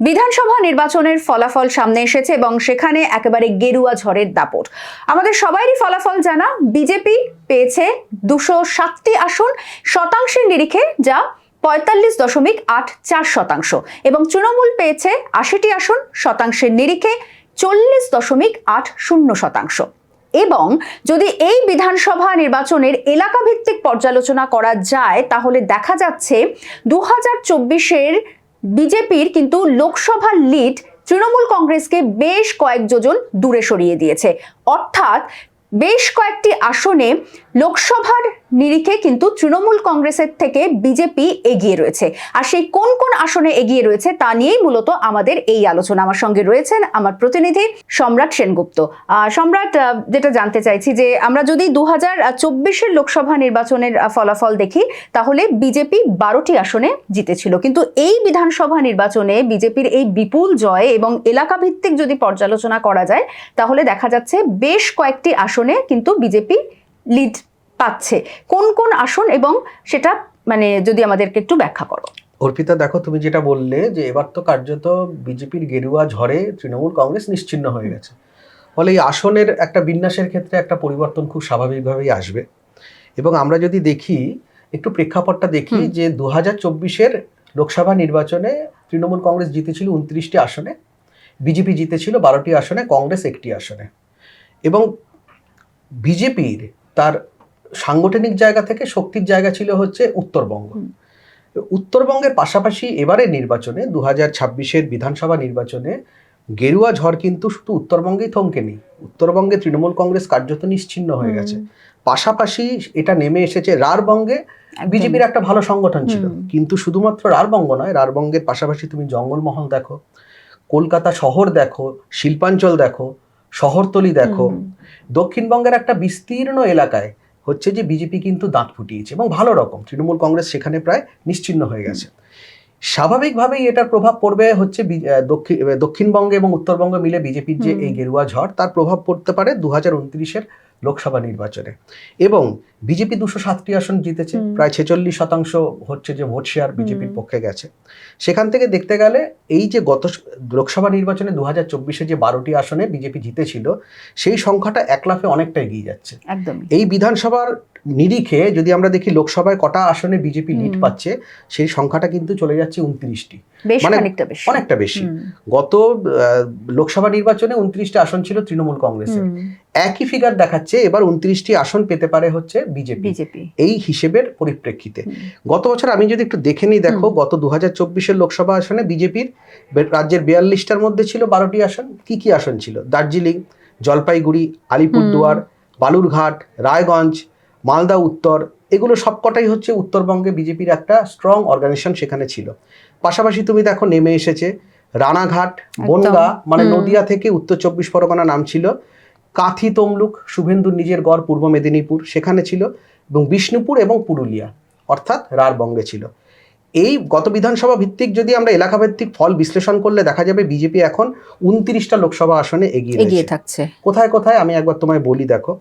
বিধানসভা নির্বাচনের ফলাফল সামনে এসেছে এবং সেখানে একেবারে গেরুয়া ঝড়ের দাপট। আমাদের সবারই ফলাফল জানা, বিজেপি পেয়েছে 207টি আসন শতাংশের নিরিখে, যা 45.84%, এবং তৃণমূল পেয়েছে 80টি আসন শতাংশের নিরিখে 40.80%। এবং যদি এই বিধানসভা নির্বাচনের এলাকা ভিত্তিক পর্যালোচনা করা যায় তাহলে দেখা যাচ্ছে 2024-এর বিজেপির কিন্তু লোকসভার লিড তৃণমূল কংগ্রেসকে বেশ কয়েক যোজন দূরে সরিয়ে দিয়েছে। অর্থাৎ বেশ কয়েকটি আসনে লোকসভার নিরিখে কিন্তু তৃণমূল কংগ্রেসের থেকে বিজেপি এগিয়ে রয়েছে। আর সেই কোন কোন আসনে এগিয়ে রয়েছে তা নিয়েই মূলত আমাদের এই আলোচনা। আমার সঙ্গে রয়েছেন আমার প্রতিনিধি সম্রাট সেনগুপ্ত। সম্রাট, যেটা জানতে চাইছি যে আমরা যদি 2024-এর লোকসভা নির্বাচনের ফলাফল দেখি তাহলে বিজেপি 12টি আসনে জিতেছিল, কিন্তু এই বিধানসভা নির্বাচনে বিজেপির এই বিপুল জয় এবং এলাকা ভিত্তিক যদি পর্যালোচনা করা যায় তাহলে দেখা যাচ্ছে বেশ কয়েকটি আসনে কিন্তু বিজেপি লিড পাচ্ছে। কোন কোন আসন এবং সেটা যদি আমাদেরকে একটু ব্যাখ্যা করো। অর্পিতা, দেখো, তুমি যেটা বললে যে এবার তো কার্যত বিজেপির গেরুয়া ঝড়ে তৃণমূল কংগ্রেস নিশ্চিহ্ন হয়ে গেছে, ফলে এই আসনের একটা বিন্যাসের ক্ষেত্রে একটা পরিবর্তন খুব স্বাভাবিকভাবেই আসবে। এবং আমরা যদি দেখি, একটু প্রেক্ষাপটটা দেখি, যে 2024-এর লোকসভা নির্বাচনে তৃণমূল কংগ্রেস জিতেছিল 29টি আসনে, বিজেপি জিতেছিল 12টি আসনে, কংগ্রেস 1টি আসনে। এবং বিজেপির তার সাংগঠনিক জায়গা থেকে শক্তির জায়গা ছিল হচ্ছে উত্তরবঙ্গ। উত্তরবঙ্গের পাশাপাশি এবারের নির্বাচনে 2026-এর বিধানসভা নির্বাচনে গেরুয়া ঝড় কিন্তু শুধু উত্তরবঙ্গেই থমকে নেই, উত্তরবঙ্গে তৃণমূল কংগ্রেস কার্যত নিশ্চিহ্ন হয়ে গেছে। পাশাপাশি এটা নেমে এসেছে রাঢ়বঙ্গে। বিজেপির একটা ভালো সংগঠন ছিল, কিন্তু শুধুমাত্র রাঢ়বঙ্গ নয়, রাঢ়বঙ্গের পাশাপাশি তুমি জঙ্গলমহল দেখো, কলকাতা শহর দেখো, শিল্পাঞ্চল দেখো, শহরতলি দেখো, দক্ষিণবঙ্গের একটা বিস্তীর্ণ এলাকায় হচ্ছে যে বিজেপি কিন্তু দাঁত ফুটিয়েছে এবং ভালো রকম। তৃণমূল কংগ্রেস সেখানে প্রায় নিশ্চিহ্ন হয়ে গেছে। স্বাভাবিকভাবেই এটার প্রভাব পড়বে হচ্ছে দক্ষিণবঙ্গে এবং উত্তরবঙ্গে মিলে বিজেপির যে এই গেরুয়া ঝড়, তার প্রভাব পড়তে পারে 2029-এর লোকসভা নির্বাচনে। এবং বিজেপি 207টি আসন জিতেছে, প্রায় 46% হচ্ছে যে ভোট শেয়ার বিজেপির পক্ষে গেছে। সেখান থেকে দেখতে গেলে এই যে গত লোকসভা নির্বাচনে 2024-এ যে 12টি আসনে বিজেপি জিতেছিল, সেই সংখ্যাটা এক লাফে অনেকটা এগিয়ে যাচ্ছে। এই বিধানসভার নিরিখে যদি আমরা দেখি লোকসভায় কটা আসনে বিজেপি লিড পাচ্ছে, সেই সংখ্যাটা কিন্তু চলে যাচ্ছে 29টি, মানে অনেকটা বেশি। গত লোকসভা নির্বাচনে 29টি আসন ছিল তৃণমূল কংগ্রেসের, একই ফিগার দেখাচ্ছে এবার 29টি আসন পেতে পারে হচ্ছে বিজেপি এই হিসেবের পরিপ্রেক্ষিতে। গত বছর আমি যদি একটু দেখে নিই, দেখো, গত 2024-এর লোকসভা আসনে বিজেপির রাজ্যের 42টার মধ্যে ছিল 12টি আসন। কি কি আসন ছিল? দার্জিলিং, জলপাইগুড়ি, আলিপুরদুয়ার, বালুরঘাট, রায়গঞ্জ, মালদা উত্তর, এগুলো সবকটাই হচ্ছে উত্তরবঙ্গে বিজেপির একটা স্ট্রং অর্গানাইজেশন সেখানে ছিল। পাশাপাশি তুমি দেখো নেমে এসেছে রানাঘাট, বনগাঁ, মানে নদিয়া থেকে উত্তর 24 পরগনা নাম ছিল, কাঁথি, তমলুক, শুভেন্দুর নিজের গড় পূর্ব মেদিনীপুর সেখানে ছিল, এবং বিষ্ণুপুর এবং পুরুলিয়া অর্থাৎ রাঢ়বঙ্গে ছিল। এই গত বিধানসভা ভিত্তিক যদি আমরা এলাকা ভিত্তিক ফল বিশ্লেষণ করলে দেখা যাবে বিজেপি এখন 29টা লোকসভা আসনে এগিয়ে থাকছে। কোথায় কোথায় আমি একবার তোমায় বলি, দেখো,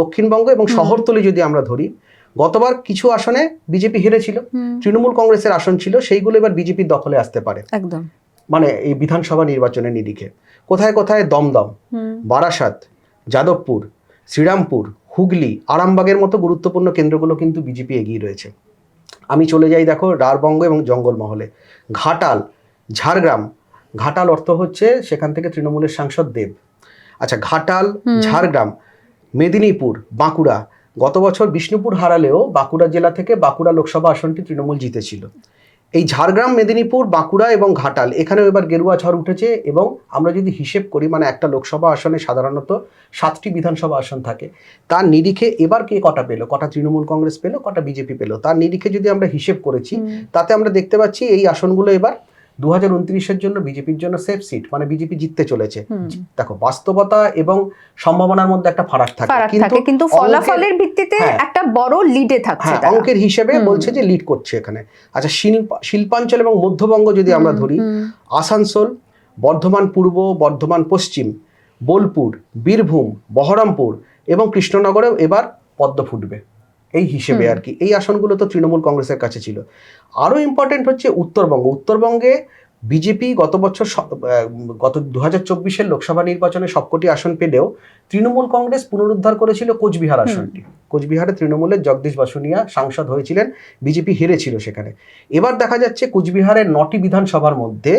দক্ষিণবঙ্গ এবং শহরতলি যদি আমরা ধরি, গতবার কিছু আসনে বিজেপি হেরেছিল, তৃণমূল কংগ্রেসের আসন ছিল, সেইগুলো এবার বিজেপির দখলে আসতে পারে একদম, মানে এই বিধানসভা নির্বাচনের নিরিখে। কোথায় কোথায় দমদম, বারাসাত, যাদবপুর, শ্রীরামপুর, হুগলি, আরামবাগের মতো গুরুত্বপূর্ণ কেন্দ্রগুলো কিন্তু বিজেপি এগিয়ে রয়েছে। আমি চলে যাই, দেখো, রাঢ়বঙ্গ এবং জঙ্গলমহলে, ঘাটাল, ঝাড়গ্রাম। ঘাটাল অর্থ হচ্ছে সেখান থেকে তৃণমূলের সাংসদ দেব। আচ্ছা, ঘাটাল, ঝাড়গ্রাম, মেদিনীপুর, বাঁকুড়া। গত বছর বিষ্ণুপুর হারালেও বাঁকুড়া জেলা থেকে বাঁকুড়া লোকসভা আসনটি তৃণমূল জিতেছিল। এই ঝাড়গ্রাম, মেদিনীপুর, বাঁকুড়া এবং ঘাটাল, এখানেও এবার গেরুয়া ঝড় উঠেছে। এবং আমরা যদি হিসেব করি, মানে একটা লোকসভা আসনে সাধারণত 7টি বিধানসভা আসন থাকে, তার নিরিখে এবার কে কটা পেলো, কটা তৃণমূল কংগ্রেস পেলো, কটা বিজেপি পেলো, তার নিরিখে যদি আমরা হিসেব করেছি, তাতে আমরা দেখতে পাচ্ছি এই আসনগুলো এবার 2029-এর জন্য বিজেপির জন্য সেফ সিট, মানে বিজেপি জিততে চলেছে। দেখো, বাস্তবতা এবং সম্ভাবনার মধ্যে একটা ফারাক থাকে, কিন্তু ফলাফলের ভিত্তিতে একটা বড় লিডে থাকছে, অঙ্কের হিসেবে বলছে যে লিড করছে এখানে। আচ্ছা, শিল্পাঞ্চল এবং মধ্যবঙ্গ যদি আমরা ধরি, আসানসোল, বর্ধমান পূর্ব, বর্ধমান পশ্চিম, বোলপুর, বীরভূম, বহরমপুর এবং কৃষ্ণনগরেও এবার পদ্ম ফুটবে এই হিসেবে আর কি। এই আসনগুলো তো তৃণমূল কংগ্রেসের কাছে ছিল। আরও ইম্পর্টেন্ট হচ্ছে উত্তরবঙ্গে বিজেপি গত 2024-এর লোকসভা নির্বাচনে সবকটি আসন পেলেও তৃণমূল কংগ্রেস পুনরুদ্ধার করেছিল কোচবিহার আসনটি। কোচবিহারে তৃণমূলের জগদীশ বাসুনিয়া সাংসদ হয়েছিলেন, বিজেপি হেরেছিল সেখানে। এবার দেখা যাচ্ছে কোচবিহারের 9টি বিধানসভার মধ্যে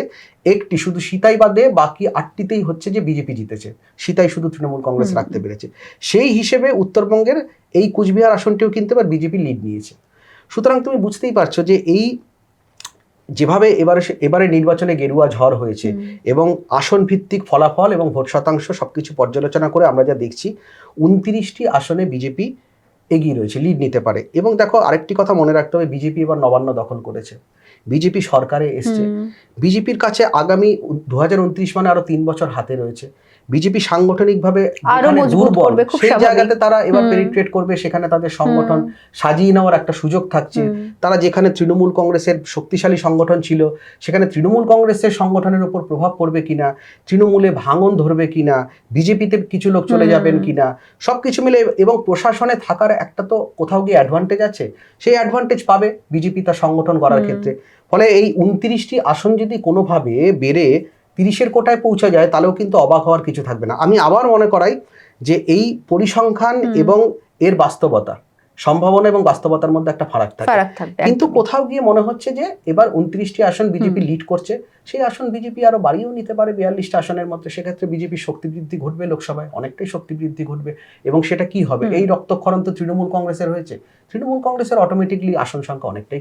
একটি, শুধু সিতাই বাদে বাকি 8টিতেই হচ্ছে যে বিজেপি জিতেছে, সিতাই শুধু তৃণমূল কংগ্রেস রাখতে পেরেছে। সেই হিসেবে উত্তরবঙ্গের এই কোচবিহার আসনটিও কিন্তু এবার বিজেপি লিড নিয়েছে। সুতরাং তুমি বুঝতেই পারছো যে এই যেভাবে এবারে নির্বাচনে গেরুয়া ঝড় হয়েছে এবং আসন ভিত্তিক ফলাফল এবং ভোট শতাংশ সবকিছু পর্যালোচনা করে আমরা যা দেখছি 29টি আসনে বিজেপি এগিয়ে রয়েছে, লিড নিতে পারে। এবং দেখো, আরেকটি কথা মনে রাখতে হবে, বিজেপি এবার নবান্ন দখল করেছে, বিজেপি সরকারে এসছে, বিজেপির কাছে আগামী 2029 মানে আরো 3 বছর হাতে রয়েছে। বিজেপি সাংগঠনিকভাবে দুর্বল, সেই জায়গাতে তারা এবার পেনিট্রেট করবে, সেখানে তাদের সংগঠন সাজিয়ে নেওয়ার একটা সুযোগ থাকছে। তারা যেখানে তৃণমূল কংগ্রেসের শক্তিশালী সংগঠন ছিল, সেখানে তৃণমূল কংগ্রেসের সংগঠনের উপর প্রভাব পড়বে কিনা, তৃণমূলে ভাঙন ধরবে কিনা, বিজেপিতে কিছু লোক চলে যাবেন কিনা, সবকিছু মিলে, এবং প্রশাসনে থাকার একটা তো কোথাও গিয়ে অ্যাডভান্টেজ আছে, সেই অ্যাডভান্টেজ পাবে বিজেপি তার সংগঠন করার ক্ষেত্রে। ফলে এই 29টি আসন যদি কোনোভাবে বেড়ে 30-এর কোটায় পৌঁছা যায়, তাহলেও কিন্তু অবাক হওয়ার কিছু থাকবে না। আমি আবার মনে করাই যে এই পরিসংখ্যান এবং এর বাস্তবতা, সম্ভাবনা এবং বাস্তবতার মধ্যে একটা ফারাক থাকে। কিন্তু কোথাও গিয়ে মনে হচ্ছে যে এবার 29টি আসন বিজেপি লিড করছে, সেই আসন বিজেপি আরো বাড়িয়েও নিতে পারে 42টা আসনের মধ্যে। সেক্ষেত্রে বিজেপির শক্তি বৃদ্ধি ঘটবে, লোকসভায় অনেকটাই শক্তি বৃদ্ধি ঘটবে। এবং সেটা কি হবে, এই রক্তক্ষরণ তো তৃণমূল কংগ্রেসের হয়েছে, তৃণমূল কংগ্রেসের অটোমেটিকলি আসন সংখ্যা অনেকটাই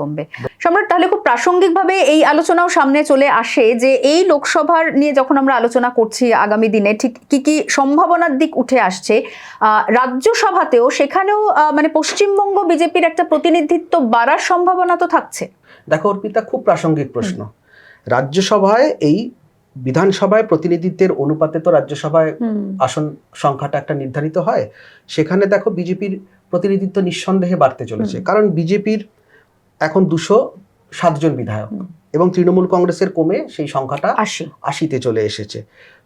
কমবে। সম্রাট, তাহলে খুব প্রাসঙ্গিকভাবে এই আলোচনাও সামনে চলে আসে যে এই লোকসভার নিয়ে যখন আমরা আলোচনা করছি আগামী দিনে ঠিক কি কি সম্ভাবনার দিক উঠে আসছে, রাজ্যসভাতেও সেখানেও মানে পশ্চিমবঙ্গ বিজেপির একটা প্রতিনিধিত্ব বাড়ার সম্ভাবনা তো থাকছে। দেখো অর্পিতা, খুব প্রাসঙ্গিক প্রশ্ন। রাজ্যসভায় এই বিধানসভায় প্রতিনিধিত্বের অনুপাতে তো রাজ্যসভায় আসন সংখ্যাটা একটা নির্ধারিত হয়, সেখানে দেখো বিজেপির প্রতিনিধিত্ব নিঃসন্দেহে বাড়তে চলেছে। কারণ বিজেপির এখন 207 জন বিধায়ক এবং তৃণমূল কংগ্রেসের কমে সেই সংখ্যাটা 80-তে চলে এসেছে।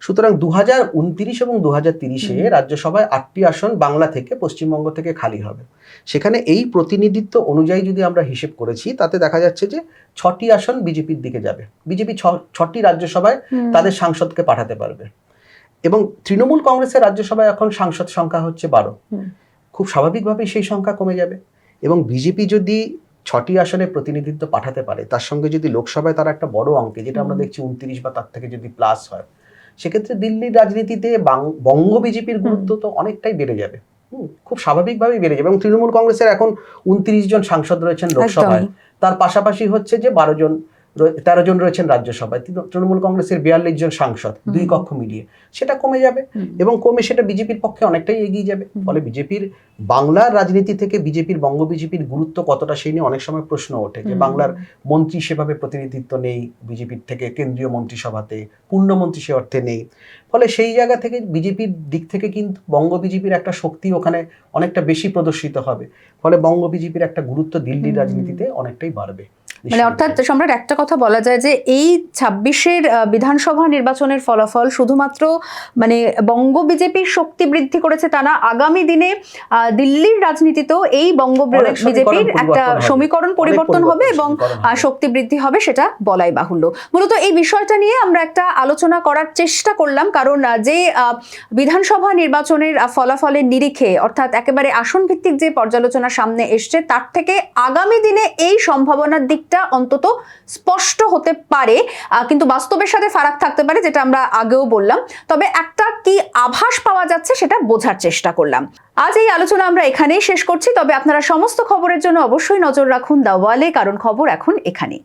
সুতরাং 2029 এবং 2030-এ রাজ্যসভায় 8টি আসন বাংলা থেকে, পশ্চিমবঙ্গ থেকে খালি হবে। সেখানে এই প্রতিনিধিত্ব অনুযায়ী যদি আমরা হিসেব করেছি, তাতে দেখা যাচ্ছে যে 6টি আসন বিজেপির দিকে যাবে। বিজেপি 6টি রাজ্যসভায় তাদের সাংসদকে পাঠাতে পারবে। এবং তৃণমূল কংগ্রেসের রাজ্যসভায় এখন সাংসদ সংখ্যা হচ্ছে 12। খুব স্বাভাবিকভাবেই সেই সংখ্যা কমে যাবে। এবং বিজেপি যদি 6টি আসনে প্রতিনিধিত্ব পাঠাতে পারে, তার সঙ্গে যদি লোকসভায় তারা একটা বড় অঙ্কে, যেটা আমরা দেখছি 29 বা তার থেকে যদি প্লাস হয়, সেক্ষেত্রে দিল্লির রাজনীতিতে বঙ্গ বিজেপির গুরুত্ব তো অনেকটাই বেড়ে যাবে, খুব স্বাভাবিকভাবেই বেড়ে যাবে। এবং তৃণমূল কংগ্রেসের এখন 29 জন সাংসদ রয়েছেন লোকসভায়, তার পাশাপাশি হচ্ছে যে 13 জন রয়েছেন রাজ্যসভায়। তৃণমূল কংগ্রেসের 42 জন সাংসদ, 2 কক্ষ মিলিয়ে, সেটা কমে যাবে এবং কমে সেটা বিজেপির পক্ষে অনেকটাই এগিয়ে যাবে। ফলে বিজেপির বাংলার রাজনীতি থেকে বিজেপির বঙ্গ বিজেপির গুরুত্ব কতটা, সেই নিয়ে অনেক সময় প্রশ্ন ওঠে যে বাংলার মন্ত্রী সেভাবে প্রতিনিধিত্ব নেই বিজেপির থেকে, কেন্দ্রীয় মন্ত্রিসভাতে পূর্ণমন্ত্রী সে অর্থে নেই। ফলে সেই জায়গা থেকে বিজেপির দিক থেকে কিন্তু বঙ্গ বিজেপির একটা শক্তি ওখানে অনেকটা বেশি প্রদর্শিত হবে। ফলে বঙ্গ বিজেপির একটা গুরুত্ব দিল্লির রাজনীতিতে অনেকটাই বাড়বে। মানে অর্থাৎ সম্রাট, একটা কথা বলা যায় যে এই 26-এর বিধানসভা নির্বাচনের ফলাফল শুধুমাত্র মানে বঙ্গ বিজেপির শক্তি বৃদ্ধি করেছে তা না, আগামী দিনে দিল্লির রাজনীতিতেও এই বঙ্গ বিজেপির একটা সমীকরণ পরিবর্তন হবে এবং শক্তি বৃদ্ধি হবে, সেটা বলাই বাহুল্য। মূলত এই বিষয়টা নিয়ে আমরা একটা আলোচনা করার চেষ্টা করলাম, কারণ যে বিধানসভা নির্বাচনের ফলাফলের নিরিখে, অর্থাৎ একেবারে আসন ভিত্তিক যে পর্যালোচনা সামনে এসছে, তার থেকে আগামী দিনে এই সম্ভাবনার দিকটা অন্তত স্পষ্ট হতে পারে, কিন্তু বাস্তবের সাথে ফারাক থাকতে পারে, যেটা আমরা আগেও বললাম। তবে একটা কি আভাস পাওয়া যাচ্ছে সেটা বোঝার চেষ্টা করলাম। আজ এই আলোচনা আমরা এখানেই শেষ করছি। তবে আপনারা সমস্ত খবরের জন্য অবশ্যই নজর রাখুন দ্য ওয়ালে, কারণ খবর এখন এখানেই।